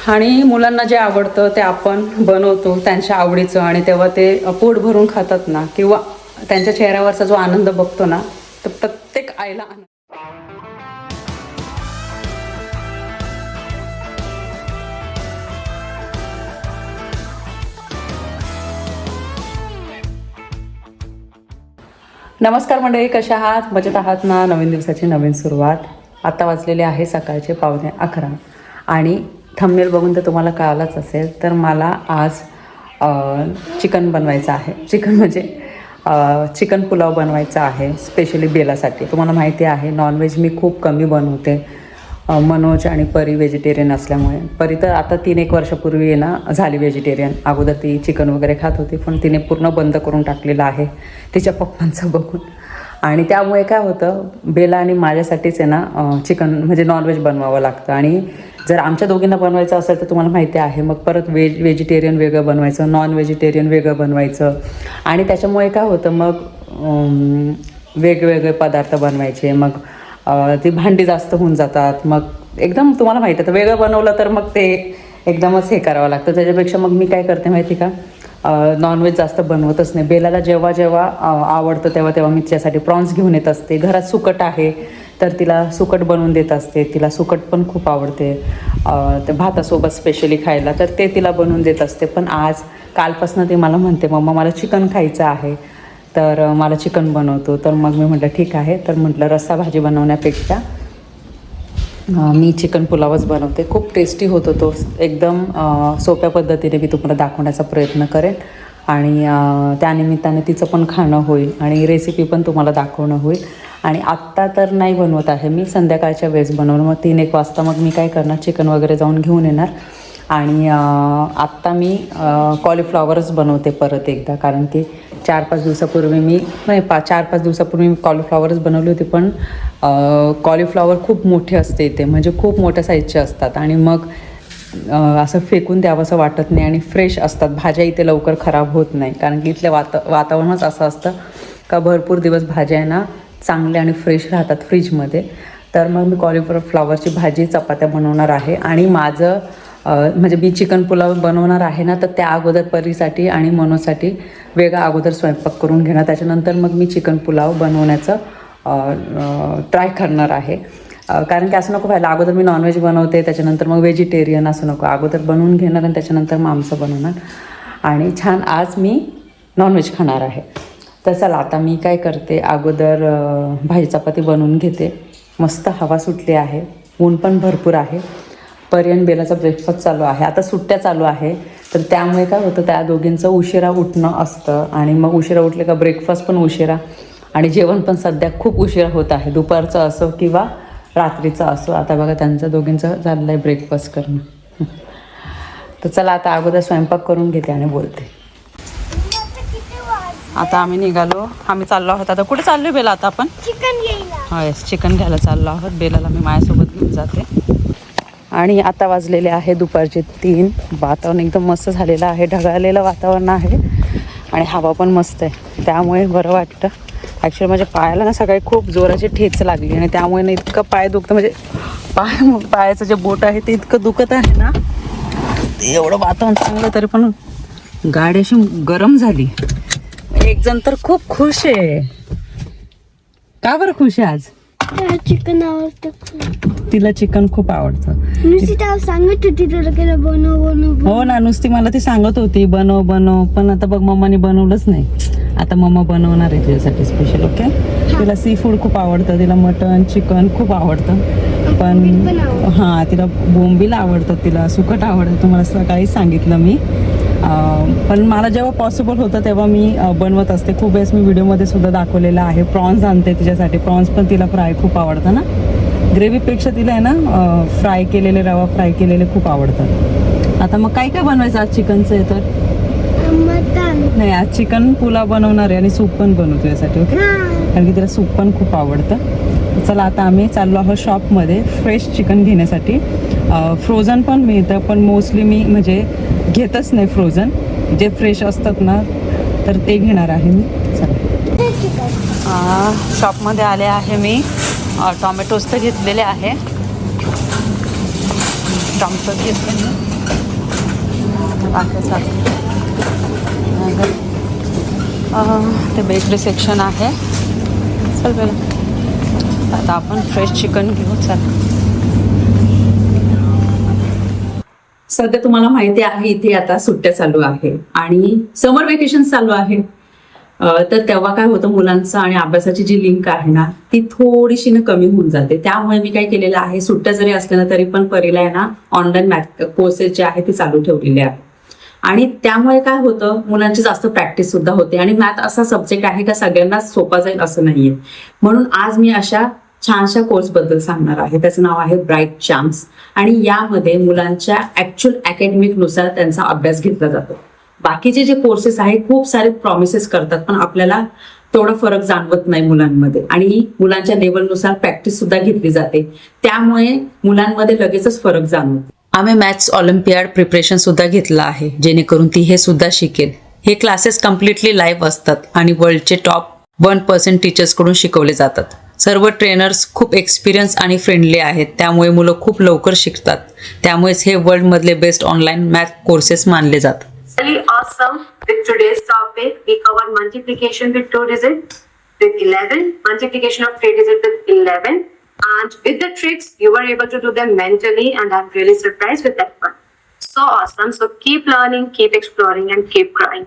आणि मुलांना जे आवडतं ते आपण बनवतो त्यांच्या आवडीचं, आणि तेव्हा ते पोट भरून खातात ना, किंवा त्यांच्या चेहऱ्यावरचा जो आनंद बघतो ना, तर प्रत्येक आईला आनंद. नमस्कार मंडळी, कशा आहात? मजेत आहात ना? नवीन दिवसाची नवीन सुरुवात. आता वाजलेले आहे सकाळचे 11:15 आणि थंबनेल बघून तर तुम्हाला कळालंच असेल. तर मला आज चिकन बनवायचं आहे. चिकन म्हणजे चिकन पुलाव बनवायचा आहे, स्पेशली बेलासाठी. तुम्हाला माहिती आहे नॉनव्हेज मी खूप कमी बनवते. मनोज आणि परी व्हेजिटेरियन असल्यामुळे. परी तर आता 3-1 वर्षापूर्वी आहे ना झाली व्हेजिटेरियन. अगोदर ती चिकन वगैरे खात होती, पण तिने पूर्ण बंद करून टाकलेलं आहे तिच्या पप्पांचं बघून. आणि त्यामुळे काय होतं, बेला आणि माझ्यासाठीच आहे ना चिकन म्हणजे नॉनव्हेज बनवावं लागतं. आणि जर आमच्या दोघींना बनवायचं असेल तर तुम्हाला माहिती आहे मग परत व्हेजिटेरियन वेगळं बनवायचं, नॉन व्हेजिटेरियन वेगळं बनवायचं. आणि त्याच्यामुळे काय होतं, मग वेगवेगळे पदार्थ बनवायचे, मग ती भांडी जास्त होऊन जातात. मग एकदम तुम्हाला माहिती आहे, तर वेगळं बनवलं तर मग ते एकदमच हे करावं लागतं. त्याच्यापेक्षा मग मी काय करते माहिती का, नॉनव्हेज जास्त बनवतच नाही. बेलाला जेव्हा जेव्हा आवडतं तेव्हा तेव्हा मी तिच्यासाठी प्रॉन्स घेऊन येत असते. घरात सुकट आहे तर तिला सुकट बनवून देत असते. तिला सुकट पण खूप आवडते, ते भातासोबत स्पेशली खायला, तर ते तिला बनवून देत असते. पण आज कालपासून ती मला म्हणते, मम्मा मला चिकन खायचं आहे, तर मला चिकन बनवतो. तर मग मी म्हटलं ठीक आहे. तर म्हटलं रस्सा भाजी बनवण्यापेक्षा मी चिकन पुलावच बनवते. खूप टेस्टी होतो तो. एकदम सोप्या पद्धतीने मी तुम्हाला दाखवण्याचा प्रयत्न करेन. आणि त्यानिमित्ताने तिचं पण खाणं होईल आणि रेसिपी पण तुम्हाला दाखवणं होईल. आणि आत्ता तर नाही बनवत आहे मी, संध्याकाळच्या वेळेस बनवणं. मग 3-1 वाजता मग मी काय करणार, चिकन वगैरे जाऊन घेऊन येणार. आणि आत्ता मी कॉलीफ्लॉवरच बनवते परत एकदा, कारण की 4-5 दिवसापूर्वी मी 4-5 दिवसापूर्वी मी कॉलीफ्लॉवरच बनवली होती. पण कॉलीफ्लॉवर खूप मोठे असते इथे, म्हणजे खूप मोठ्या साईजचे असतात. आणि मग असं फेकून द्यावंसं वाटत नाही. आणि फ्रेश असतात भाज्या इथे, लवकर खराब होत नाही, कारण की इथलं वातावरणच असं असतं का भरपूर दिवस भाज्या आहे ना चांगल्या आणि फ्रेश राहतात फ्रीजमध्ये. तर मग मी कॉलीफ्लॉवरची भाजी, चपात्या बनवणार आहे. आणि माझं म्हणजे मी चिकन पुलाव बनवणार आहे ना, तर त्या अगोदर परीसाठी आणि मनोजसाठी वेगळा अगोदर स्वयंपाक करून घेणार. त्याच्यानंतर मग मी चिकन पुलाव बनवण्याचं ट्राय करणार आहे. कारण की असं नको व्हायला, अगोदर मी नॉनव्हेज बनवते त्याच्यानंतर मग व्हेजिटेरियन, असं नको. अगोदर बनवून घेणार आणि त्याच्यानंतर मग आमचं बनवणार. आणि छान आज मी नॉनव्हेज खाणार आहे. तर चला आता मी काय करते, अगोदर भाजी चपाती बनवून घेते. मस्त हवा सुटली आहे, ऊन पण भरपूर आहे. पर्यंत बेलाचा ब्रेकफास्ट चालू आहे. आता सुट्ट्या चालू आहे, तर त्यामुळे काय होतं, त्या दोघींचं उशिरा उठणं असतं. आणि मग उशिरा उठले का ब्रेकफास्ट पण उशिरा, आणि जेवण पण सध्या खूप उशिरा होत आहे, दुपारचं असो किंवा रात्रीचं असो. आता बघा त्यांचं दोघींचं चाललं आहे ब्रेकफास्ट करणं. तर चला आता अगोदर स्वयंपाक करून घेते आणि बोलते. आता आम्ही निघालो, आम्ही चाललो आहोत. आता कुठे चाललो बेला? आता आपण चिकन घ्यायला. होय, चिकन घ्यायला चाललो आहोत. बेलाला मी माझ्यासोबत घेऊन जाते. आणि आता वाजलेले आहे दुपारचे 3. वातावरण एकदम मस्त झालेलं आहे, ढगाळलेलं वातावरण आहे आणि हवा पण मस्त आहे, त्यामुळे बरं वाटतं. ॲक्च्युली माझ्या पायाला ना सकाळी खूप जोराची ठेच लागली आणि त्यामुळे ना इतकं पाय दुखतं, म्हणजे पायाचं जे बोट आहे ते इतकं दुखत आहे ना. एवढं वातावरण चांगलं तरी पण गाडी अशी गरम झाली. एक जण तर खूप खुश आहे. का बरं खुश आहे आज? चिकन आवडतं, तिला चिकन खूप आवडतं. नुसती त्याला सांगत होती तुला की बनव. हो ना, नुसती मला ती सांगत होती बनव बनव, पण आता बघ मम्माने बनवलंच नाही. आता मम्मा बनवणार आहे तुझ्यासाठी स्पेशल. ओके. तिला सी फूड खूप आवडतं, तिला मटन चिकन खूप आवडतं. पण हां, तिला बोंबील आवडतं, तिला सुकट आवडतं. तुम्हाला सकाळी सांगितलं मी. पण मला जेव्हा पॉसिबल होतं तेव्हा मी बनवत असते. खूप वेळेस मी व्हिडिओमध्ये सुद्धा दाखवलेलं आहे. प्रॉन्स आणते तिच्यासाठी. प्रॉन्स पण तिला फ्राय खूप आवडतं ना. ग्रेव्हीपेक्षा तिला आहे ना फ्राय केलेले, रवा फ्राय केलेले खूप आवडतात. आता मग काय काय बनवायचं आज चिकनचं आहे तर? नाही, आज चिकन पुलाव बनवणार आहे आणि सूप पण बनवतो यासाठी. ओके. कारण की तिला सूप पण खूप आवडतं. चला आता आम्ही चाललो आहोत शॉपमध्ये फ्रेश चिकन घेण्यासाठी. फ्रोझन पण मिळतं, पण मोस्टली मी म्हणजे घेतच नाही फ्रोझन. जे फ्रेश असतात ना तर ते घेणार आहे मी. चला शॉपमध्ये आले आहे मी. टॉमॅटोज तर घेतलेले आहे, टॉमॅटो घेतले. ते बेकरी सेक्शन आहे. चल पहिला आता आपण फ्रेश चिकन घेऊ. चल. सध्या तुम्हाला माहिती आहे इथे आता सुट्ट्या चालू आहे आणि समर वेकेशन चालू आहे. तर तेव्हा काय होतं, मुलांचं आणि अभ्यासाची जी लिंक आहे ना ती थोडीशी ना कमी होऊन जाते. त्यामुळे मी काय केलेलं आहे, सुट्ट्या जरी असल्या ना तरी पण परीला आहे ना ऑनलाईन मॅथ कोर्सेस जे आहे ते चालू ठेवलेले आहे. आणि त्यामुळे काय होतं, मुलांची जास्त प्रॅक्टिस सुद्धा होते. आणि मॅथ असा सब्जेक्ट आहे का सगळ्यांनाच सोपा जाईल असं नाहीये. म्हणून आज मी अशा छानशा कोर्स बद्दल सांगणार आहे. त्याचं नाव आहे ब्राईट चाम्स. आणि यामध्ये मुलांच्या ऍक्च्युअल अकॅडमिक नुसार त्यांचा अभ्यास घेतला जातो. बाकीचे जे कोर्सेस आहे खूप सारे प्रॉमिसेस करतात, पण आपल्याला तेवढा फरक जाणवत नाही मुलांमध्ये. आणि मुलांच्या लेवलनुसार प्रॅक्टिस सुद्धा घेतली जाते, त्यामुळे मुलांमध्ये लगेचच फरक जाणवतो. आम्ही मॅथ्स ऑलिम्पियाड प्रिपरेशन सुद्धा घेतलं आहे, जेणेकरून ती हे सुद्धा शिकेल. हे क्लासेस कम्प्लिटली लाईव्ह असतात आणि वर्ल्डचे टॉप 1% टीचर्सकडून शिकवले जातात. सर्व ट्रेनर्स खूप एक्सपिरियन्स आणि फ्रेंडली आहेत, त्यामुळे मुलं खूप लवकर शिकतात. त्यामुळेच हे वर्ल्डमधले बेस्ट ऑनलाईन मॅथ कोर्सेस मानले जातात. Really awesome. With today's topic, we covered multiplication with 2 digits, with 11, multiplication of 3 digits with 11, and with the tricks, you were able to do them mentally, and I'm really surprised with that one. So awesome. So keep learning, keep exploring, and keep growing.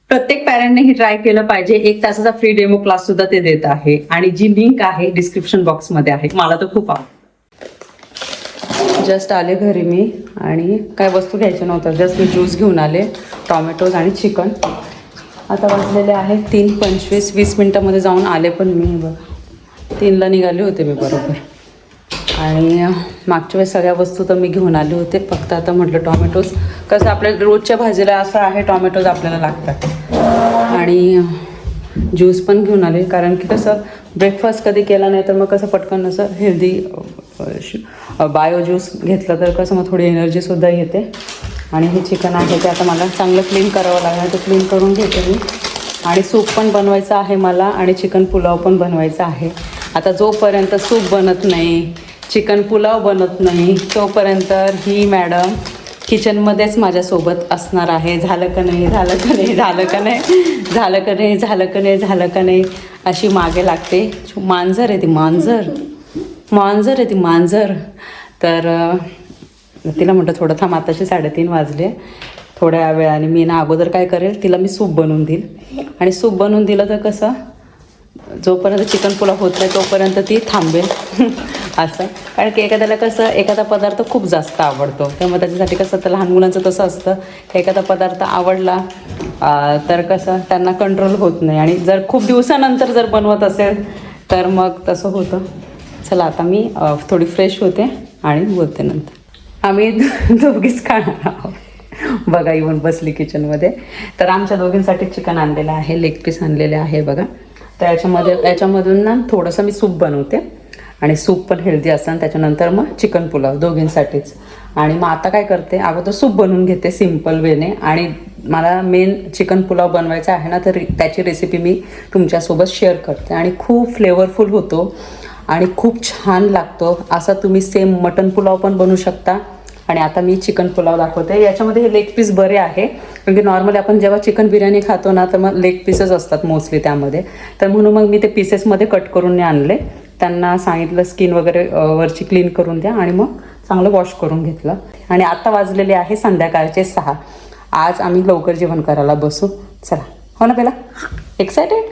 प्रत्येक पॅरेंटने हे try केलं पाहिजे. 1 तासाचा free demo class सुद्धा ते देत आहे आणि जी लिंक आहे डिस्क्रिप्शन बॉक्समध्ये आहे. मला तर खूप आवडतं. जस्ट आले घरी मी आणि काय वस्तू घ्यायच्या नव्हत्या, जस्ट मी ज्यूस घेऊन आले, टॉमॅटोज आणि चिकन. आता वाजलेले आहे 3:25. 20 मिनटामध्ये जाऊन आले पण मी. बघ 3ला निघाले होते मी बरोबर. आणि मागच्या वेळेस सगळ्या वस्तू तर मी घेऊन आले होते, फक्त आता म्हटलं टॉमॅटोज कसं आपल्या रोजच्या भाजीला असं आहे, टॉमॅटोज आपल्याला लागतात. आणि ज्यूस पण घेऊन आले, कारण की कसं ब्रेकफास्ट कधी केला नाही तर मग कसं पटकन असं हेल्दी बायो ज्यूस घेतलं तर कसं मग थोडी एनर्जीसुद्धा येते. आणि हे चिकन आहे ते आता मला चांगलं क्लीन करावं लागणार, ते क्लीन करून घेते मी. आणि सूप पण बनवायचं आहे मला आणि चिकन पुलाव पण बनवायचा आहे. आता जोपर्यंत सूप बनत नाही, चिकन पुलाव बनत नाही, तोपर्यंत ही मॅडम किचनमध्येच माझ्यासोबत असणार आहे. झालं का नाही, झालं का नाही, झालं का नाही, झालं का नाही, झालं का नाही, झालं का नाही अशी मागे लागते. मांजर आहे ती, मांजर आहे ती मांजर. तर तिला म्हटलं थोडं थांब, आताशी 3:30 वाजले. थोड्या वेळाने मी ना अगोदर काय करेल, तिला मी सूप बनवून देईल. आणि सूप बनवून दिलं तर कसं जोपर्यंत चिकन पुलाव होत नाही तोपर्यंत ती थांबेल असं. कारण की एखाद्याला कसं एखादा पदार्थ खूप जास्त आवडतो, त्यामुळे त्याच्यासाठी कसं तर लहान मुलांचं तसं असतं, एखादा पदार्थ आवडला तर कसं त्यांना कंट्रोल होत नाही. आणि जर खूप दिवसानंतर जर बनवत असेल तर मग तसं होतं. चला आता मी थोडी फ्रेश होते आणि बोलते नंतर. आम्ही दोघीच खाणार आहोत. बघा येऊन बसली किचनमध्ये. तर आमच्या दोघींसाठी चिकन आणलेलं आहे, लेग पीस आणलेले आहे बघा. तर याच्यामधून ना थोडंसं मी सूप बनवते आणि सूप पण हेल्दी असतं. आणि त्याच्यानंतर मग चिकन पुलाव दोघींसाठीच. आणि मग आता काय करते, अगोदर सूप बनवून घेते सिम्पल वेने. आणि मला मेन चिकन पुलाव बनवायचा आहे ना, तर त्याची रेसिपी मी तुमच्यासोबत शेअर करते. आणि खूप फ्लेवरफुल होतो आणि खूप छान लागतो. असा तुम्ही सेम मटन पुलाव पण बनवू शकता. आणि आता मी चिकन पुलाव दाखवते. याच्यामध्ये हे लेग पीस बरे आहे, कारण की नॉर्मली आपण जेव्हा चिकन बिर्याणी खातो ना तर मग लेग पीसच असतात मोस्टली त्यामध्ये. तर म्हणून मग मी ते पीसेसमध्ये कट करून आणले. त्यांना सांगितलं स्किन वगैरे वरची क्लीन करून द्या आणि मग चांगलं वॉश करून घेतलं. आणि आता वाजलेले आहे संध्याकाळचे 6. आज आम्ही लवकर जेवण करायला बसू. चला, हो ना, पहिला एक्सायटेड.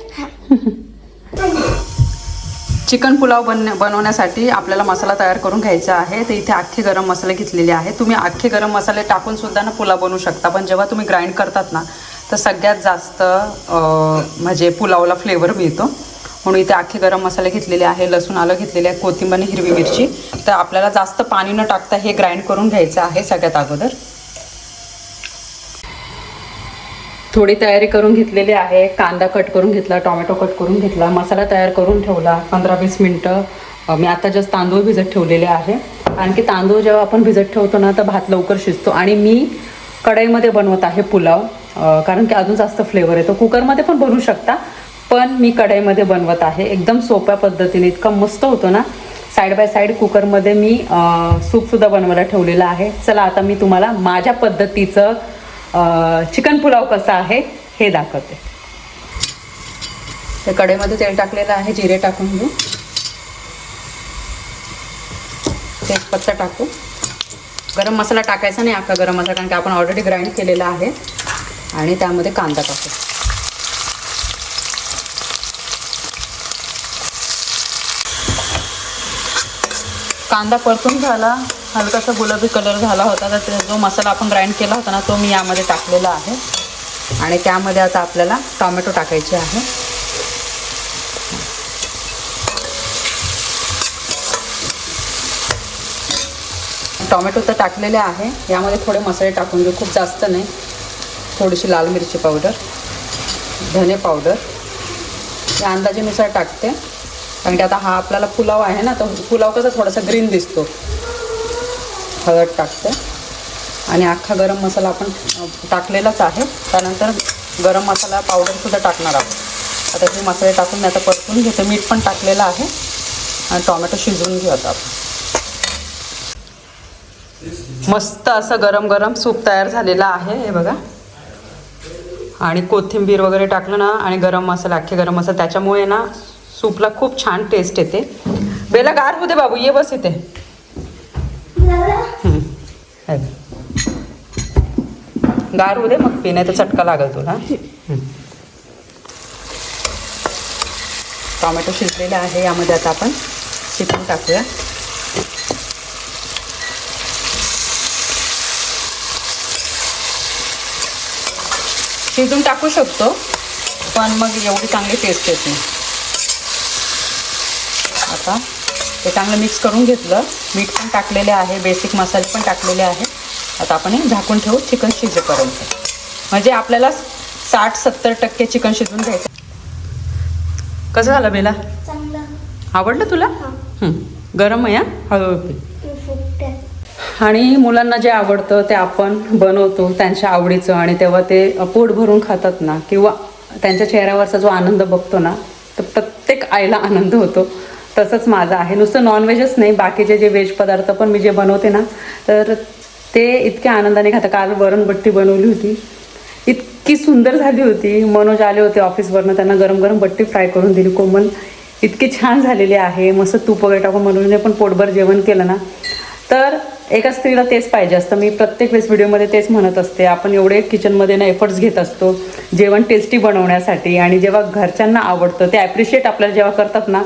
चिकन पुलाव बनवण्यासाठी आपल्याला मसाला तयार करून घ्यायचा आहे. तर इथे अख्खे गरम मसाले घेतलेले आहे. तुम्ही अख्खे गरम मसाले टाकून सुद्धा ना पुलाव बनवू शकता, पण जेव्हा तुम्ही ग्राइंड करतात ना तर सगळ्यात जास्त म्हणजे पुलावला फ्लेवर मिळतो. म्हणून इथे अख्खे गरम मसाले घेतलेले आहे, लसूण आलं घेतलेले आहे, कोथिंबीर आणि हिरवी मिरची. तर आपल्याला जास्त पाणी न टाकता हे ग्राइंड करून घ्यायचं आहे. सगळ्यात अगोदर थोडी तयारी करून घेतलेली आहे. कांदा कट करून घेतला, टोमॅटो कट करून घेतला, मसाला तयार करून ठेवला. 15-20 मिनटं मी आता जस्ट तांदूळ भिजत ठेवलेले आहे. कारण की तांदूळ जेव्हा आपण भिजत ठेवतो ना तर भात लवकर शिजतो. आणि मी कढईमध्ये बनवत आहे पुलाव, कारण की अजून जास्त फ्लेवर येतो. कुकरमध्ये पण बनवू शकता, पण मी कढईमध्ये बनवत आहे. एकदम सोप्या पद्धतीने इतका मस्त होतो ना. साईड बाय साईड कुकरमध्ये मी सूपसुद्धा बनवायला ठेवलेलं आहे. चला आता मी तुम्हाला माझ्या पद्धतीचं चिकन पुलाव कसा आहे हे दाखवते. त्या कढईमध्ये तेल टाकलेलं आहे, जिरे टाकून घेऊ, तेजपत्ता टाकू. गरम मसाला टाकायचा नाही, अख्खा गरम मसाला, कारण की आपण ऑलरेडी ग्राइंड केलेला आहे. आणि त्यामध्ये कांदा टाकू. कांदा परतून झाला, हलकासा गुलाबी कलर झाला होता, तर जो मसाला आपण ग्राइंड केला होता ना तो मी यामध्ये टाकलेला आहे. आणि त्यामध्ये आता आपल्याला टोमॅटो टाकायचे आहे. टोमॅटो तर टाकलेले आहे. यामध्ये थोडे मसाले टाकून घेऊ, खूप जास्त नाही. थोडीशी लाल मिरची पावडर, धने पावडर या अंदाजानुसार टाकते, कारण की आता हा आपल्याला पुलाव आहे ना, तर पुलाव कसा थोडासा ग्रीन दिसतो. हळद टाकते आणि अख्खा गरम मसाला आपण टाकलेलाच आहे. त्यानंतर गरम मसाला पावडरसुद्धा टाकणार आहोत. आता हे मसाले टाकून मी आता परतून घेते. मीठ पण टाकलेलं आहे आणि टोमॅटो शिजवून घेऊ आता आपण. मस्त असं गरम गरम सूप तयार झालेलं आहे, हे बघा. आणि कोथिंबीर वगैरे टाकलं ना आणि गरम मसाला, अख्खे गरम मसाला, त्याच्यामुळे ना सूपला खूप छान टेस्ट येते. बेला गार होते बाबू, ये बस इथे. गार होऊ दे मग पिण्याचा चटका लागल तुला. टोमॅटो शिजलेला आहे, यामध्ये आता आपण चिकन टाकूया. शिजून टाकू शकतो, पण मग एवढी चांगली टेस्ट येते. आता ते चांगलं मिक्स करून घेतलं. मीठ पण टाकलेले आहे, बेसिक मसाले पण टाकलेले आहे. आता आपण हे झाकून ठेवू चिकन शिजेपर्यंत. म्हणजे आपल्याला 60-70% चिकन शिजून घ्यायचं. कसं झालं बेला? चांगलं. आवडलं तुला? गरम आहे, हळूहळू. फुगते. आणि मुलांना जे आवडतं ते आपण बनवतो त्यांच्या आवडीचं, आणि तेव्हा ते पोट भरून खातात ना, किंवा त्यांच्या चेहऱ्यावरचा जो आनंद बघतो ना, तर प्रत्येक आईला आनंद होतो. तसंच माझं आहे. नुसतं नॉनव्हेजच नाही, बाकीचे जे व्हेज पदार्थ पण मी जे बनवते ना, तर ते इतक्या आनंदाने खातात. काल वरणबट्टी बनवली होती, इतकी सुंदर झाली होती. मनोज आले होते ऑफिसवरनं, त्यांना गरम गरम बट्टी फ्राय करून दिली. कोमल इतकी छान झालेली आहे. मस्त तूप वगैरे टाकून मनोजने पण पोटभर जेवण केलं ना. तर एका स्त्रीला तेच पाहिजे असतं. मी प्रत्येक वेळेस व्हिडिओमध्ये तेच म्हणत असते. आपण एवढे किचनमध्ये ना एफर्ट्स घेत असतो जेवण टेस्टी बनवण्यासाठी, आणि जेव्हा घरच्यांना आवडतं ते ॲप्रिशिएट आपल्याला जेव्हा करतात ना,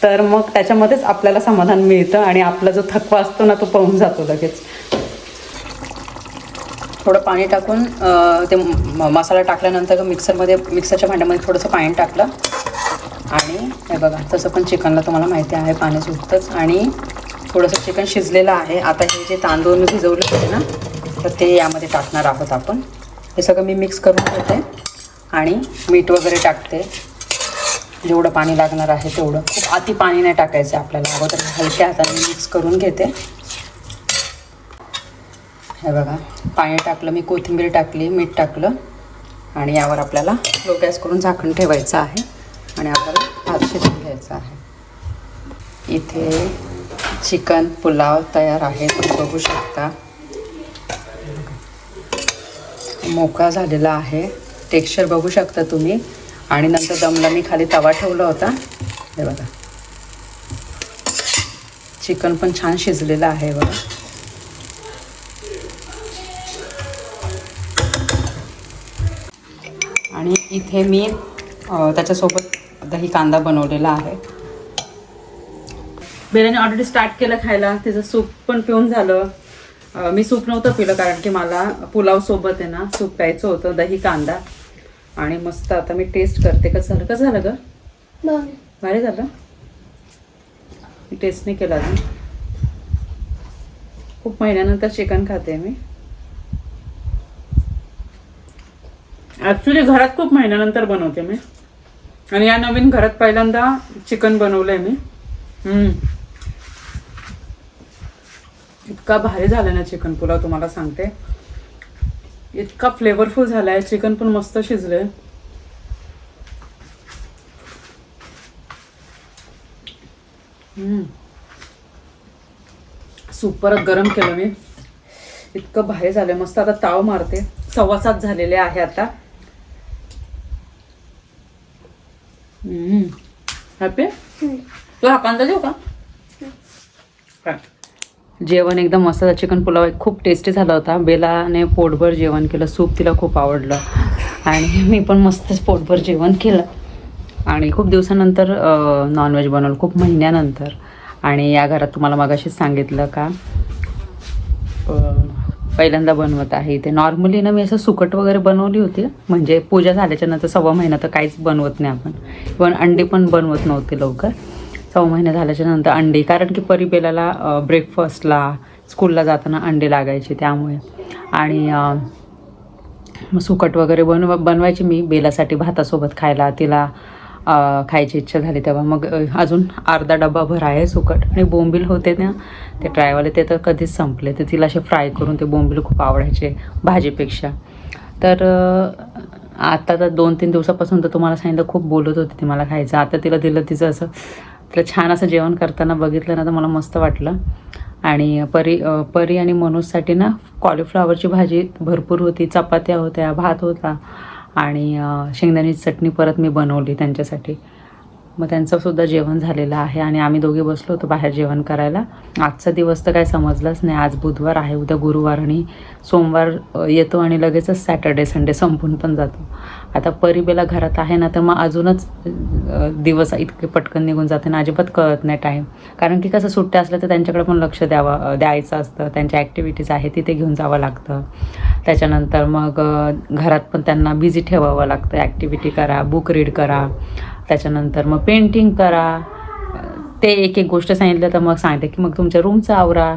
तर मग त्याच्यामध्येच आपल्याला समाधान मिळतं आणि आपला जो थकवा असतो ना तो पळून जातो लगेच. थोडं पाणी टाकून ते मसाला टाकल्यानंतर मिक्सरच्या भांड्यामध्ये थोडंसं पाणी टाकलं. आणि हे बघा, तसं पण चिकनला तुम्हाला माहिती आहे पाणी सुटतंच. आणि थोडंसं चिकन शिजलेलं आहे. आता हे जे तांदूळ मी भिजवले होते ना, तर ते यामध्ये टाकणार आहोत आपण. हे सगळं मी मिक्स करून घेते आणि मीठ वगैरे टाकते. जेवढं पाणी लागणार आहे तेवढं, खूप अति पाणी नाही टाकायचं आपल्याला. अगोदर हलक्या हाताने मिक्स करून घेते. हे बघा, पाणी टाकलं मी, कोथिंबीर टाकली, मीठ टाकलं, आणि यावर आपल्याला लो गॅस करून झाकण ठेवायचं आहे आणि आपल्याला भात शिजवून घ्यायचा आहे. इथे चिकन पुलाव तयार आहे, तुम्ही बघू शकता. मोकळा झालेला आहे, टेक्स्चर बघू शकता तुम्ही. आणि नंतर दमला मी खाली तवा ठेवला होता. हे बघा, चिकन पण छान शिजलेलं आहे बघा. आणि इथे मी त्याच्यासोबत दही कांदा बनवलेला आहे. बेलाने ऑलरेडी स्टार्ट केलं खायला. तिचं सूप पण पिऊन झालं. मी सूप नव्हतं पिलं, कारण की मला पुलाव सोबत आहे ना सूप प्यायचं होतं. दही कांदा आणि मस्त. आता मी टेस्ट करते. कसं झालं ग? भारी झालं. मी टेस्ट नाही केला अजून. खूप महिन्यानंतर चिकन खाते मी. ॲक्च्युली घरात खूप महिन्यानंतर बनवते मी, आणि या नवीन घरात पहिल्यांदा चिकन बनवलंय मी. इतका भारी झाला ना चिकन पुलाव, तुम्हाला सांगते. इतका फ्लेवरफुल झालाय. चिकन पण मस्त शिजलंय. सूप परत गरम केलं मी. इतकं भारी झालंय मस्त. आता ताव मारते. 7:15 झालेले आहे आता. हॅपी तू हा कांदा देऊ का? जेवण एकदम मस्त. चिकन पुलाव खूप टेस्टी झाला होता. बेलाने पोटभर जेवण केलं. सूप तिला खूप आवडलं आणि मी पण मस्तच पोटभर जेवण केलं. आणि खूप दिवसानंतर नॉनव्हेज बनवलं, खूप महिन्यानंतर. आणि या घरात तुम्हाला मगाशीच सांगितलं का पहिल्यांदा बनवत आहे इथे. नॉर्मली ना मी असं सुकट वगैरे बनवली होती, म्हणजे पूजा झाल्याच्या नंतर 1.25 महिना तर काहीच बनवत नाही आपण. पण अंडी पण बनवत नव्हती लवकर. 1.25 महिने झाल्याच्या नंतर अंडी, कारण की परी बेलाला ब्रेकफास्टला स्कूलला जाताना अंडे लागायचे त्यामुळे. आणि मग सुकट वगैरे बनवायची मी बेलासाठी भातासोबत खायला. तिला खायची इच्छा झाली तेव्हा मग अजून अर्धा डब्बाभर आहे सुकट. आणि बोंबील होते ना ते ट्रायवाले, ते तर कधीच संपले. तर तिला असे फ्राय करून ते बोंबील खूप आवडायचे भाजीपेक्षा. तर आता तर 2-3 दिवसापासून तर तुम्हाला सांगितलं खूप बोलत होती ती मला खायचं. आता तिला दिलं. तिचं असं तिला छान असं जेवण करताना बघितलं ना तर मला मस्त वाटलं. आणि परी आणि मनोजसाठी ना कॉलीफ्लॉवरची भाजी भरपूर होती, चपात्या होत्या, भात होता आणि शेंगदाण्याची चटणी परत मी बनवली त्यांच्यासाठी. मग त्यांचंसुद्धा जेवण झालेलं आहे आणि आम्ही दोघे बसलो होतो बाहेर जेवण करायला. आजचा दिवस तर काय समजलंच नाही. आज बुधवार आहे, उद्या गुरुवार आणि सोमवार येतो आणि लगेचच सॅटर्डे संडे संपून पण जातो. आता परिबेला घरात आहे ना तर मग अजूनच दिवस इतके पटकन निघून जाते ना, अजिबात कळत नाही टाईम. कारण की कसं सुट्ट्या असल्या तर त्यांच्याकडे पण लक्ष द्यायचं असतं. त्यांच्या ॲक्टिव्हिटीज आहे तिथे घेऊन जावं लागतं. त्याच्यानंतर मग घरात पण त्यांना बिझी ठेवावं लागतं. ॲक्टिव्हिटी करा, बुक रीड करा, त्याच्यानंतर मग पेंटिंग करा. ते एक एक गोष्ट सांगितलं तर मग सांगते की मग तुमच्या रूमचं आवरा,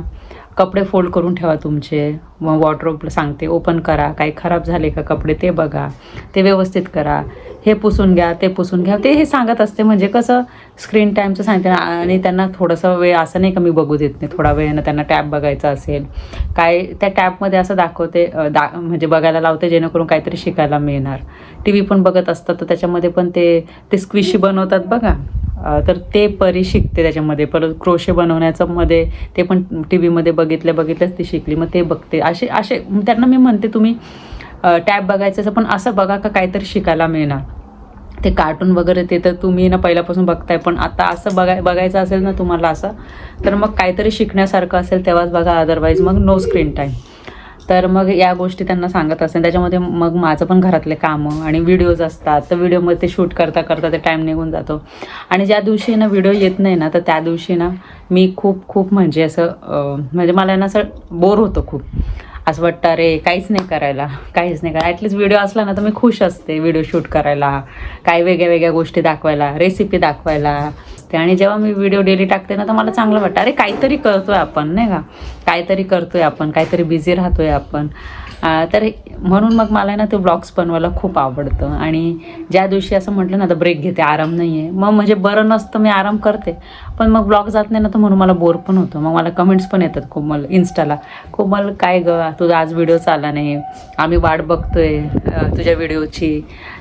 कपडे फोल्ड करून ठेवा तुमचे. मग वॉर्डरोब सांगते ओपन करा, काही खराब झाले का कपडे ते बघा, ते व्यवस्थित करा, हे पुसून घ्या, ते पुसून घ्या. ते हे सांगत असते. म्हणजे कसं स्क्रीन टाईमचं सांगते. आणि त्यांना थोडंसं वेळ असं नाही का मी बघू देत नाही. थोडा वेळानं त्यांना टॅब बघायचा असेल काय त्या टॅबमध्ये असं दाखवते म्हणजे बघायला लावते जेणेकरून काहीतरी शिकायला मिळणार. टी व्ही पण बघत असतात तर त्याच्यामध्ये पण ते स्क्विशी बनवतात बघा, तर ते परी शिकते त्याच्यामध्ये. परत क्रोशे बनवण्याचं मध्ये ते पण टी व्हीमध्ये बघितलंच ती शिकली. मग ते बघते. असे त्यांना मी म्हणते तुम्ही टॅब बघायचं पण असं बघा का काहीतरी शिकायला मिळणार. ते कार्टून वगैरे ते तर तुम्ही ना पहिल्यापासून बघताय, पण आता असं बघायचं असेल ना तुम्हाला असं, तर मग काहीतरी शिकण्यासारखं असेल तेव्हाच बघा, अदरवाईज मग नो स्क्रीन टाईम. तर मग या गोष्टी त्यांना सांगत असते. त्याच्यामध्ये मग माझं पण घरातले कामं आणि व्हिडिओज असतात. तर व्हिडिओमध्ये ते शूट करता ते टाईम निघून जातो. आणि ज्या दिवशी ना व्हिडिओ येत नाही ना तर त्या दिवशी ना मी खूप म्हणजे असं म्हणजे मला ना असं बोर होतं खूप. असं वाटतं अरे काहीच नाही करायला. ॲटलिस्ट व्हिडिओ असला ना तर मी खुश असते व्हिडिओ शूट करायला, काय वेगळ्या गोष्टी दाखवायला, रेसिपी दाखवायला. आणि जेव्हा मी व्हिडिओ डेली टाकते ना तर मला चांगलं वाटतं. अरे काहीतरी करतोय आपण, नाही का, काहीतरी करतोय आपण, काहीतरी बिझी राहतोय आपण. तर म्हणून मग मला ना ते ब्लॉग्स बनवायला खूप आवडतं. आणि ज्या दिवशी असं म्हटलं ना तर ब्रेक घेते, आराम नाही आहे, मग म्हणजे बरं नसतं मी आराम करते पण मग ब्लॉग जात नाही ना तर म्हणून मला बोर पण होतं. मग मला कमेंट्स पण येतात कोमल इन्स्टाला, कोमल काय गं तुझा आज व्हिडिओ चालला नाही, आम्ही वाट बघतोय तुझ्या व्हिडिओची.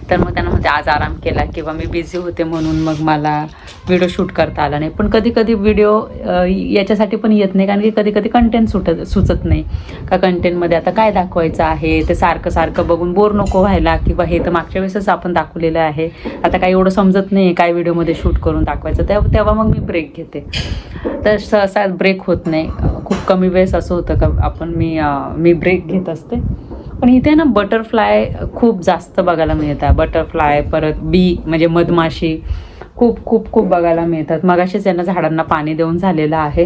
तर मग त्यांना म्हणते आज आराम केला किंवा मी बिझी होते म्हणून मग मला व्हिडिओ शूट करता आला नाही. पण कधी व्हिडिओ याच्यासाठी पण येत नाही कारण की कधी कंटेंट सुचत नाही का कंटेंटमध्ये आता काय दाखवायचं आहे. ते सारखं बघून बोर नको व्हायला, किंवा हे तर मागच्या वेळेसच आपण दाखवलेलं आहे, आता काही एवढं समजत नाही काय व्हिडिओमध्ये शूट करून दाखवायचं. तेव्हा मग मी ब्रेक घेते. तर सहसा ब्रेक होत नाही. खूप कमी वेळेस असं होतं का आपण मी ब्रेक घेत असते. पण इथे ना बटरफ्लाय खूप जास्त बघायला मिळतात. बटरफ्लाय, परत बी म्हणजे मधमाशी खूप बघायला मिळतात. मगाशीच यांना झाडांना पाणी देऊन झालेलं आहे.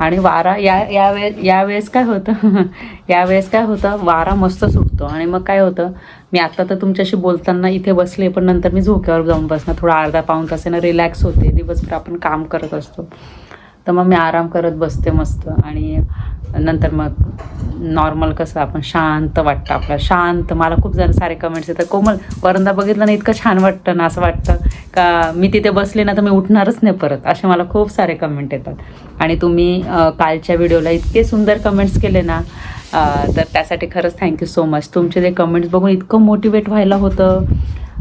आणि वारा यावेळेस काय होतं वारा मस्त सुटतो. आणि मग काय होतं, मी आता तर तुमच्याशी बोलताना इथे बसले पण नंतर मी झोक्यावर जाऊन बसणार, थोडा अर्धा पाऊण तासानं रिलॅक्स होते. दिवसभर आपण काम करत असतो तर मग मी आराम करत बसते मस्त. आणि नंतर मग नॉर्मल कसं आपण शांत वाटतं आपलं शांत. मला खूप जण सारे कमेंट्स येतात, कोमल वरंदा बघितलं ना इतकं छान वाटतं ना, असं वाटतं का मी तिथे बसले ना तर मी उठणारच नाही परत, असे मला खूप सारे कमेंट येतात. आणि तुम्ही कालच्या व्हिडिओला इतके सुंदर कमेंट्स केले ना, तर त्यासाठी खरंच थँक्यू सो मच. तुमचे जे कमेंट्स बघून इतकं मोटिवेट व्हायला होतं.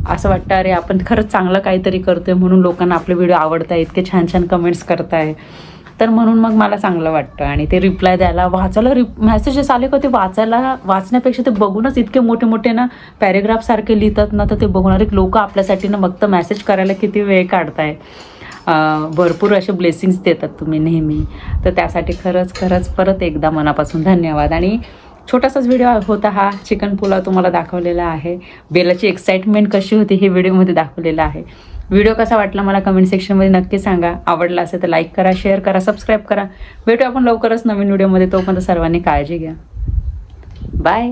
असं वाटतं अरे आपण खरंच चांगलं काहीतरी करतोय म्हणून लोकांना आपले व्हिडिओ आवडत आहे, इतके छान कमेंट्स करताय. तर म्हणून मग मला चांगलं वाटतं. आणि ते रिप्लाय द्यायला, वाचायला, मेसेजेस आले का ते वाचण्यापेक्षा ते बघूनच इतके मोठे मोठे ना पॅरेग्राफ सारखे लिहितात ना, तर ते बघणारे लोक आपल्यासाठी ना फक्त मेसेज करायला किती वेळ काढताय. भरपूर असे ब्लेसिंग्स देतात तुम्ही नेहमी. तर त्यासाठी खरंच परत एकदा मनापासून धन्यवाद. आणि छोटासाच व्हिडिओ होता हा. चिकन पुलाव तुम्हाला दाखवलेला आहे. बेलाची एक्साइटमेंट कशी होती हे व्हिडिओमध्ये दाखवलेलं आहे. व्हिडिओ कसा वाटला मला कमेंट सेक्शनमध्ये नक्की सांगा. आवडला असेल तर लाईक करा, शेअर करा, सबस्क्राईब करा. भेटू आपण लवकरच नवीन व्हिडिओमध्ये. तोपर्यंत सर्वांनी काळजी घ्या. बाय.